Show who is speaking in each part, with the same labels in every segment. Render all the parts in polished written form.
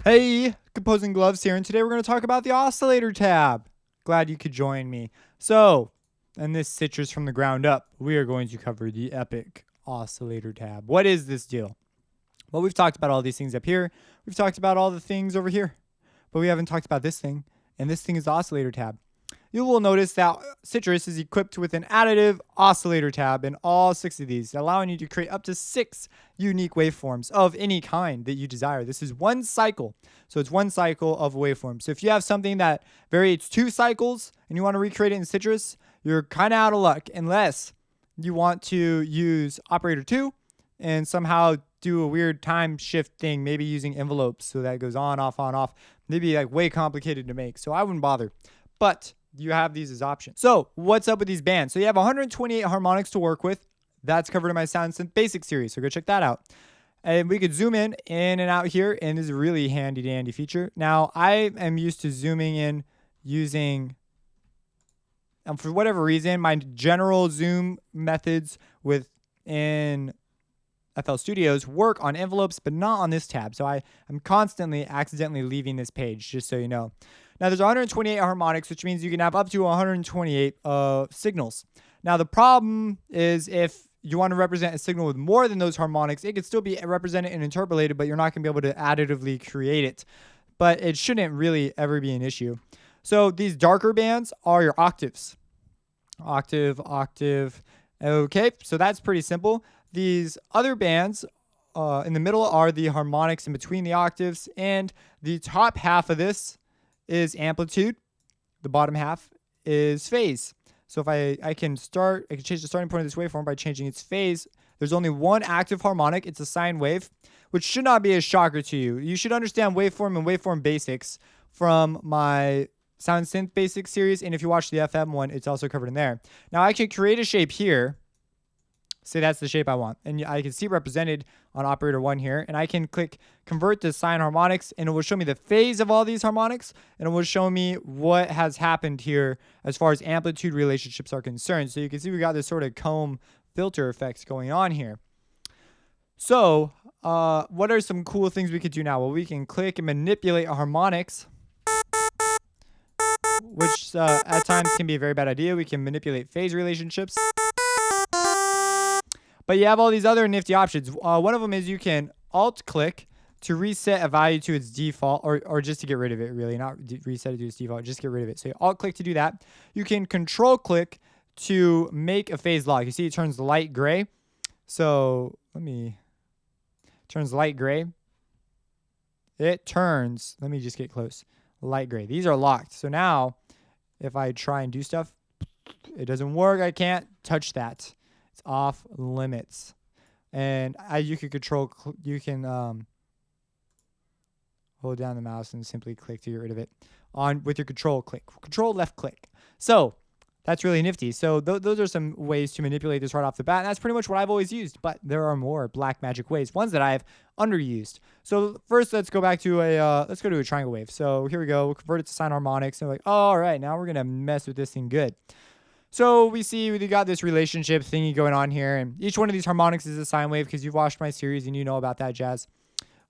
Speaker 1: Hey, Composing Gloves here, and today we're going to talk about the Oscillator tab. Glad you could join me. So, in this Sytrus from the ground up, we are going to cover the epic Oscillator tab. What is this deal? Well, we've talked about all these things up here. We've talked about all the things over here, but we haven't talked about this thing, and this thing is the Oscillator tab. You will notice that Sytrus is equipped with an additive oscillator tab in all 6 of these, allowing you to create up to 6 unique waveforms of any kind that you desire. This is one cycle, so it's one cycle of a waveform. So if you have something that varies 2 cycles and you want to recreate it in Sytrus, you're kind of out of luck unless you want to use operator 2 and somehow do a weird time shift thing, maybe using envelopes so that it goes on, off, maybe like way complicated to make. So I wouldn't bother. But you have these as options. So what's up with these bands? So you have 128 harmonics to work with. That's covered in my Sound Synth Basic series, so go check that out. And we could zoom in and out here, and this is a really handy dandy feature. Now, I am used to zooming in using, for whatever reason, my general zoom methods within FL Studios work on envelopes, but not on this tab. So I'm constantly accidentally leaving this page, just so you know. Now, there's 128 harmonics, which means you can have up to 128 signals. Now, the problem is if you want to represent a signal with more than those harmonics, it could still be represented and interpolated, but you're not going to be able to additively create it. But it shouldn't really ever be an issue. So these darker bands are your octaves. Octave, octave. Okay, so that's pretty simple. These other bands in the middle are the harmonics in between the octaves, and the top half of this is amplitude. The bottom half is phase. So if I can change the starting point of this waveform by changing its phase. There's only one active harmonic. It's a sine wave, which should not be a shocker to you. You should understand waveform and waveform basics from my Sound Synth Basic series. And if you watch the FM one, it's also covered in there. Now I can create a shape here. Say that's the shape I want. And I can see it represented on operator 1 here. And I can click convert to sine harmonics, and it will show me the phase of all these harmonics, and it will show me what has happened here as far as amplitude relationships are concerned. So you can see we got this sort of comb filter effect going on here. So what are some cool things we could do now? Well, we can click and manipulate harmonics, which at times can be a very bad idea. We can manipulate phase relationships. But you have all these other nifty options. One of them is you can alt-click to reset a value to its default, or just to get rid of it, really. Not reset it to its default, just get rid of it. So you alt-click to do that. You can control-click to make a phase lock. You see it turns light gray. So turns light gray. It turns, let me just get close, light gray. These are locked. So now, if I try and do stuff, it doesn't work. I can't touch that. It's off limits. And you can hold down the mouse and simply click to get rid of it with your control left click. So that's really nifty. So those are some ways to manipulate this right off the bat. And that's pretty much what I've always used, but there are more black magic ways, ones that I've underused. So first, let's go to a triangle wave. So here we go. We'll convert it to sine harmonics. And we're like, oh, all right, now we're gonna mess with this thing good. So we see we got this relationship thingy going on here, and each one of these harmonics is a sine wave because you've watched my series and you know about that jazz.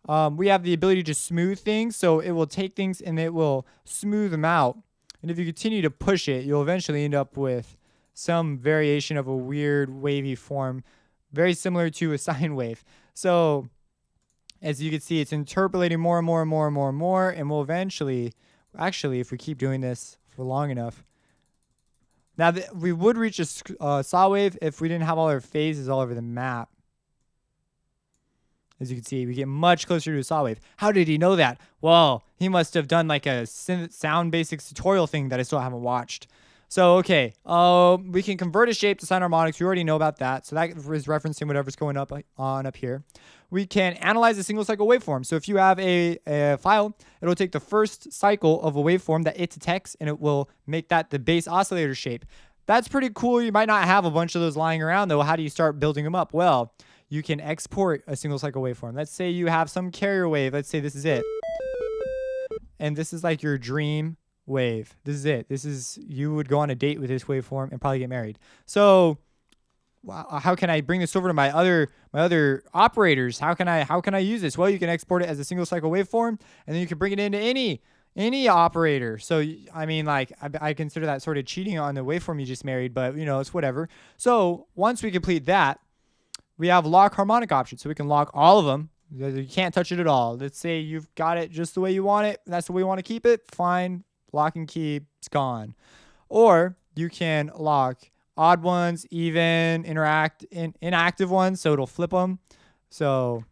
Speaker 1: We have the ability to smooth things, so it will take things and it will smooth them out. And if you continue to push it, you'll eventually end up with some variation of a weird wavy form, very similar to a sine wave. So as you can see, it's interpolating more and more and more and more and more, and we'll eventually, actually, if we keep doing this for long enough, now, we would reach a saw wave if we didn't have all our phases all over the map. As you can see, we get much closer to a saw wave. How did he know that? Well, he must have done like a sound basics tutorial thing that I still haven't watched. So, okay, we can convert a shape to sine harmonics. We already know about that. So that is referencing whatever's going up here. We can analyze a single cycle waveform. So if you have a file, it'll take the first cycle of a waveform that it detects, and it will make that the base oscillator shape. That's pretty cool. You might not have a bunch of those lying around, though. How do you start building them up? Well, you can export a single cycle waveform. Let's say you have some carrier wave. Let's say this is it. And this is like your dream wave. This is it. You would go on a date with this waveform and probably get married. So how can I bring this over to my other operators? How can I use this? Well, you can export it as a single cycle waveform, and then you can bring it into any operator. So I mean, like, I consider that sort of cheating on the waveform you just married, but you know, it's whatever. So once we complete that, we have lock harmonic options, so we can lock all of them. You can't touch it at all. Let's say you've got it just the way you want it. That's the way you want to keep it. Fine, lock and key, it's gone. Or you can lock odd ones, even inactive ones, so it'll flip them. So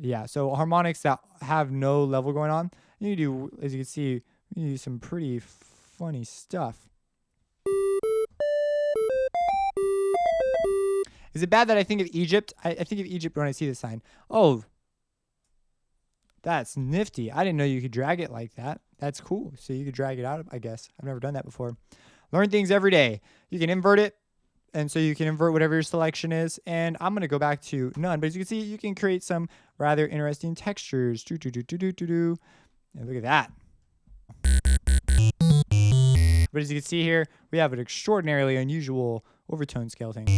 Speaker 1: yeah, so harmonics that have no level going on, you do, as you can see, you do some pretty funny stuff. Is it bad that I think of Egypt? I think of Egypt when I see this sign. Oh, that's nifty. I didn't know you could drag it like that. That's cool. So you could drag it out, I guess. I've never done that before. Learn things every day. You can invert it, and so you can invert whatever your selection is. And I'm going to go back to none. But as you can see, you can create some rather interesting textures. And look at that. But as you can see here, we have an extraordinarily unusual overtone scale thing.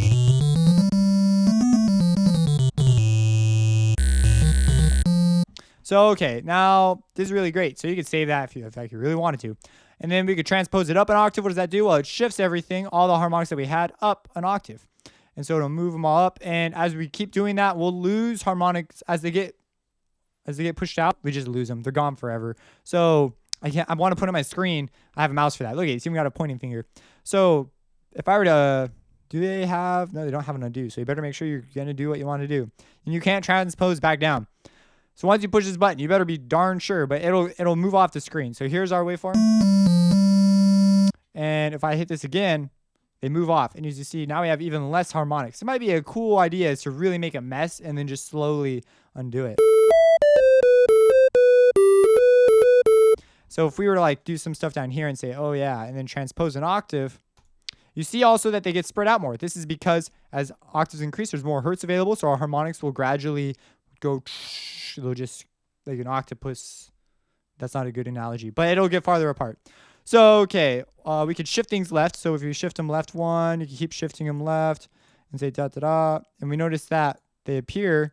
Speaker 1: So, okay, now this is really great. So you could save that if you, in fact, you really wanted to. And then we could transpose it up an octave. What does that do? Well, it shifts everything, all the harmonics that we had, up an octave. And so it'll move them all up. And as we keep doing that, we'll lose harmonics as they get pushed out. We just lose them. They're gone forever. So I want to put on my screen. I have a mouse for that. Look at it. See, we got a pointing finger. So if I were to, no, they don't have an undo. So you better make sure you're going to do what you want to do. And you can't transpose back down. So once you push this button, you better be darn sure, but it'll move off the screen. So here's our waveform. And if I hit this again, they move off. And as you see, now we have even less harmonics. It might be a cool idea is to really make a mess and then just slowly undo it. So if we were to like do some stuff down here and say, oh yeah, and then transpose an octave, you see also that they get spread out more. This is because as octaves increase, there's more hertz available. So our harmonics will gradually go, they'll just like an octopus. That's not a good analogy, but it'll get farther apart. So, okay, we could shift things left. So if you shift them left one, you can keep shifting them left and say da da da. And we notice that they appear.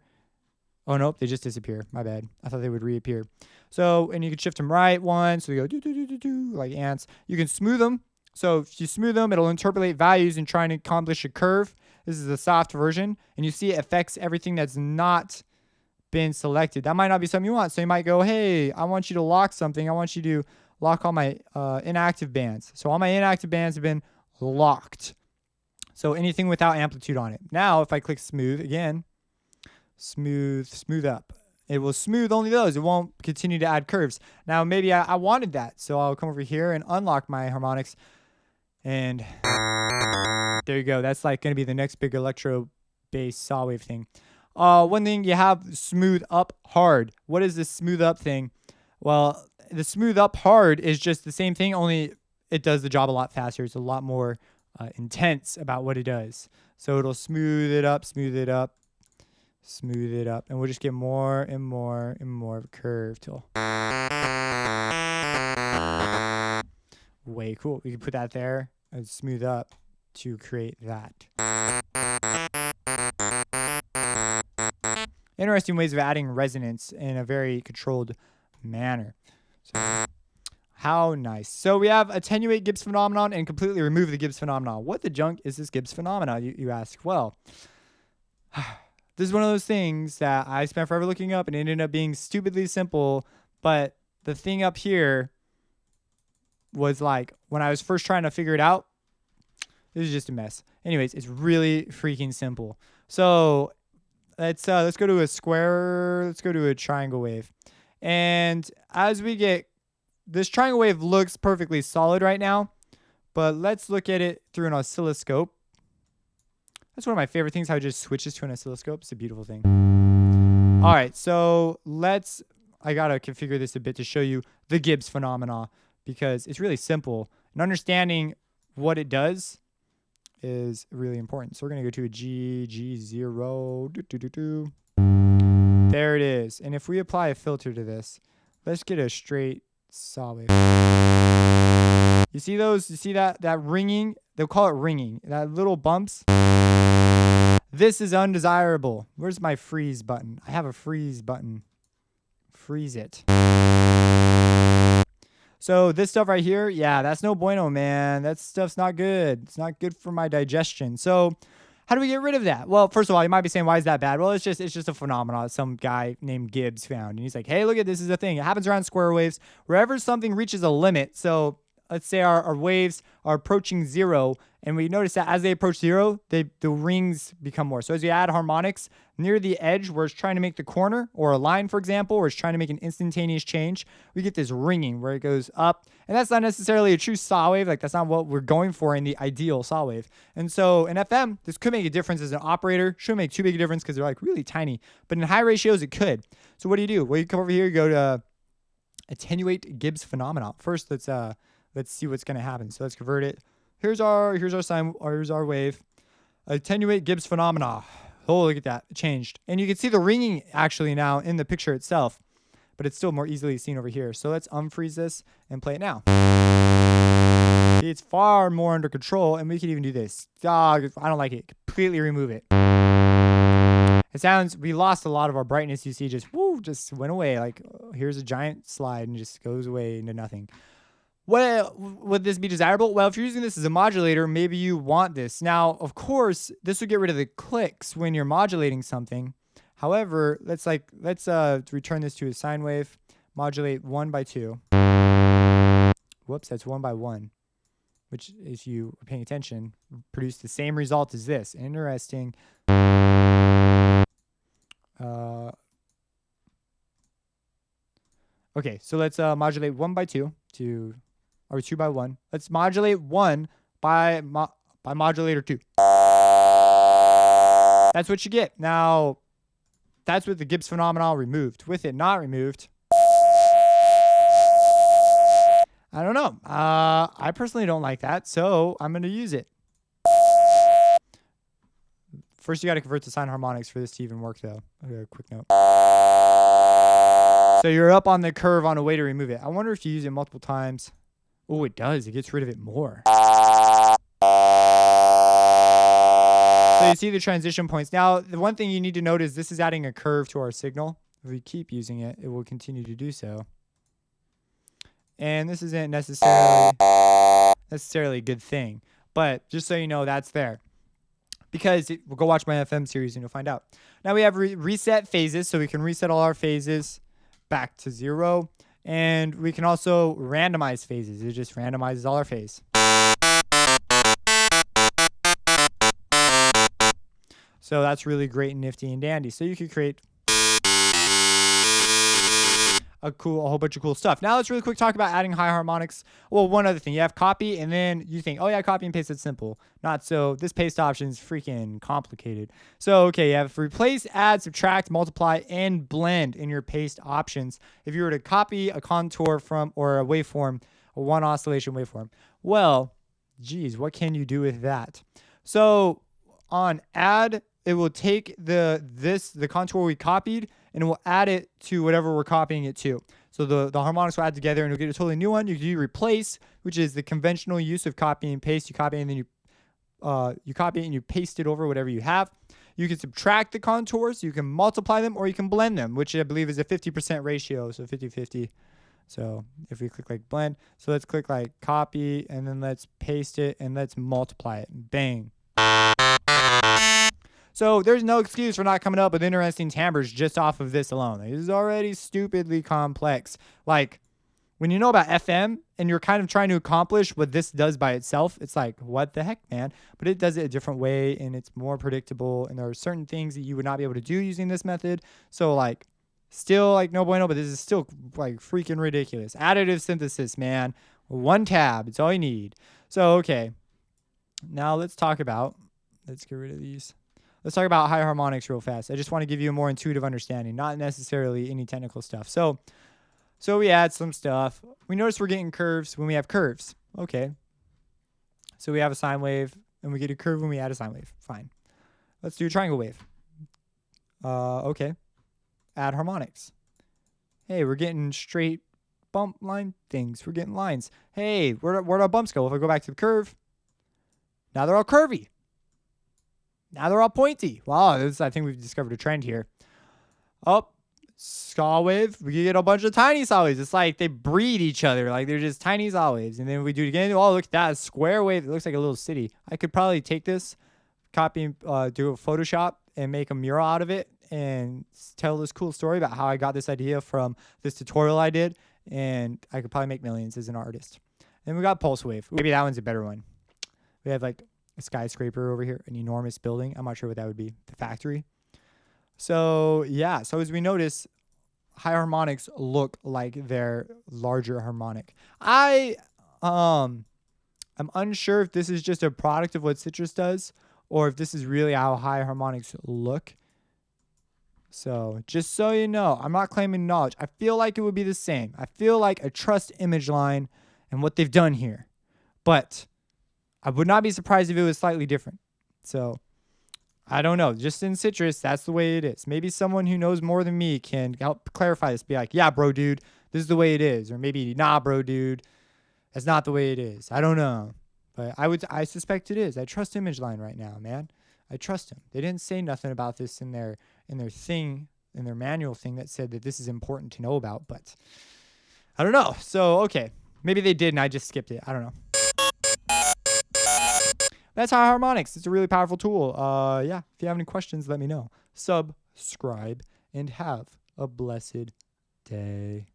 Speaker 1: Oh, nope, they just disappear. My bad. I thought they would reappear. So, and you can shift them right one. So they go do do do do do like ants. You can smooth them. So if you smooth them, it'll interpolate values and try and accomplish a curve. This is the soft version. And you see it affects everything that's not been selected. That might not be something you want. So you might go, hey, I want you to lock something. I want you to lock all my inactive bands. So all my inactive bands have been locked. So anything without amplitude on it. Now, if I click smooth again, smooth up. It will smooth only those. It won't continue to add curves. Now, maybe I wanted that. So I'll come over here and unlock my harmonics. And there you go. That's like going to be the next big electro bass saw wave thing. One thing, you have smooth up hard. What is this smooth up thing? Well, the smooth up hard is just the same thing, only it does the job a lot faster. It's a lot more intense about what it does. So it'll smooth it up, and we'll just get more and more and more of a curve till way cool. We can put that there and smooth up to create that. Interesting ways of adding resonance in a very controlled manner. So, how nice. So we have attenuate Gibbs phenomenon and completely remove the Gibbs phenomenon. What the junk is this Gibbs phenomenon, you ask? Well, this is one of those things that I spent forever looking up and it ended up being stupidly simple. But the thing up here was like, when I was first trying to figure it out, this is just a mess. Anyways, it's really freaking simple. So let's go to a square. Let's go to a triangle wave. And as we get, this triangle wave looks perfectly solid right now, but let's look at it through an oscilloscope. That's one of my favorite things, how it just switches to an oscilloscope. It's a beautiful thing. All right, so I gotta configure this a bit to show you the Gibbs phenomena because it's really simple. And understanding what it does is really important. So we're gonna go to a G0. There it is. And if we apply a filter to this, let's get a straight saw wave. You see those? You see that ringing? they'll call it ringing. That little bumps. This is undesirable. Where's my freeze button? I have a freeze button. Freeze it. So this stuff right here, yeah, that's no bueno, man. That stuff's not good. It's not good for my digestion. So how do we get rid of that? Well, first of all, you might be saying, why is that bad? Well, it's just a phenomenon some guy named Gibbs found. And he's like, hey, look at this is a thing. It happens around square waves. Wherever something reaches a limit, so let's say our waves are approaching 0, and we notice that as they approach 0, the rings become more. So as you add harmonics near the edge where it's trying to make the corner, or a line, for example, where it's trying to make an instantaneous change, we get this ringing where it goes up. And that's not necessarily a true saw wave. Like, that's not what we're going for in the ideal saw wave. And so in FM, this could make a difference as an operator. Shouldn't make too big a difference because they're like really tiny. But in high ratios, it could. So what do? Well, you come over here, you go to attenuate Gibbs phenomena. First, let's see what's going to happen. So let's convert it. Here's our sine, or here's our wave. Attenuate Gibbs phenomena. Oh, look at that. It changed. And you can see the ringing actually now in the picture itself, but it's still more easily seen over here. So let's unfreeze this and play it now. See, it's far more under control, and we can even do this. I don't like it. Completely remove it. It sounds, we lost a lot of our brightness. You see, just went away. Like, here's a giant slide and just goes away into nothing. Well, would this be desirable? Well, if you're using this as a modulator, maybe you want this. Now, of course, this would get rid of the clicks when you're modulating something. However, let's return this to a sine wave. Modulate 1 by 2. Whoops, that's 1 by 1. Which, if you are paying attention, produce the same result as this. Interesting. Okay, so let's modulate 1 by 2 or 2 by 1. Let's modulate 1 by modulator 2. That's what you get. Now, that's with the Gibbs phenomenon removed. With it not removed, I don't know. I personally don't like that, so I'm going to use it. First, you got to convert to sine harmonics for this to even work, though. Okay, quick note. So you're up on the curve on a way to remove it. I wonder if you use it multiple times. Oh, it does. It gets rid of it more. So you see the transition points. Now, the one thing you need to note is this is adding a curve to our signal. If we keep using it, it will continue to do so. And this isn't necessarily a good thing. But just so you know, that's there. Because we'll go watch my FM series and you'll find out. Now we have reset phases, so we can reset all our phases back to 0. And we can also randomize phases. It just randomizes all our phase. So that's really great and nifty and dandy. So you could create a whole bunch of cool stuff. Now let's really quick talk about adding high harmonics. Well, one other thing, you have copy, and then you think, oh yeah, copy and paste is simple. Not so. This paste option is freaking complicated. So okay, you have replace, add, subtract, multiply, and blend in your paste options. If you were to copy a contour from or a waveform, a one oscillation waveform, well, geez, what can you do with that? So on add, it will take the contour we copied and it will add it to whatever we're copying it to. So the harmonics will add together and you'll get a totally new one. You can do replace, which is the conventional use of copy and paste. You copy it and then you copy it and you paste it over whatever you have. You can subtract the contours, you can multiply them, or you can blend them, which I believe is a 50% ratio, so 50-50. So if we click like blend, so let's click like copy and then let's paste it and let's multiply it. Bang. So there's no excuse for not coming up with interesting timbres just off of this alone. This is already stupidly complex. Like when you know about FM and you're kind of trying to accomplish what this does by itself, it's like, what the heck, man? But it does it a different way and it's more predictable. And there are certain things that you would not be able to do using this method. So like still like no bueno, but this is still like freaking ridiculous. Additive synthesis, man. One tab. It's all you need. So, okay. Now let's get rid of these. Let's talk about high harmonics real fast. I just want to give you a more intuitive understanding, not necessarily any technical stuff. So we add some stuff. We notice we're getting curves when we have curves. Okay. So we have a sine wave, and we get a curve when we add a sine wave. Fine. Let's do a triangle wave. Okay. Add harmonics. Hey, we're getting straight bump line things. We're getting lines. Hey, where'd our bumps go? If I go back to the curve, Now they're all curvy. Now they're all pointy. Wow, I think we've discovered a trend here. Oh, saw wave. We get a bunch of tiny saw waves. It's like they breed each other. Like they're just tiny saw waves. And then we do it again. Oh, look at that square wave. It looks like a little city. I could probably take this, copy, do a Photoshop and make a mural out of it and tell this cool story about how I got this idea from this tutorial I did. And I could probably make millions as an artist. And we got pulse wave. Maybe that one's a better one. We have like a skyscraper over here, an enormous building. I'm not sure what that would be. The factory. So yeah. So as we notice, high harmonics look like they're larger harmonic. I'm unsure if this is just a product of what Sytrus does or if this is really how high harmonics look. So just so you know, I'm not claiming knowledge. I feel like it would be the same. I feel like I trust image line and what they've done here. But I would not be surprised if it was slightly different. So I don't know. Just in Sytrus, that's the way it is. Maybe someone who knows more than me can help clarify this. Be like, yeah, bro, dude, this is the way it is. Or maybe, nah, bro, dude, that's not the way it is. I don't know. But I suspect it is. I trust image line right now, man. I trust him. They didn't say nothing about this in their manual thing that said that this is important to know about. But I don't know. So, okay. Maybe they did and I just skipped it. I don't know. That's high harmonics. It's a really powerful tool. Yeah, if you have any questions, let me know. Subscribe and have a blessed day.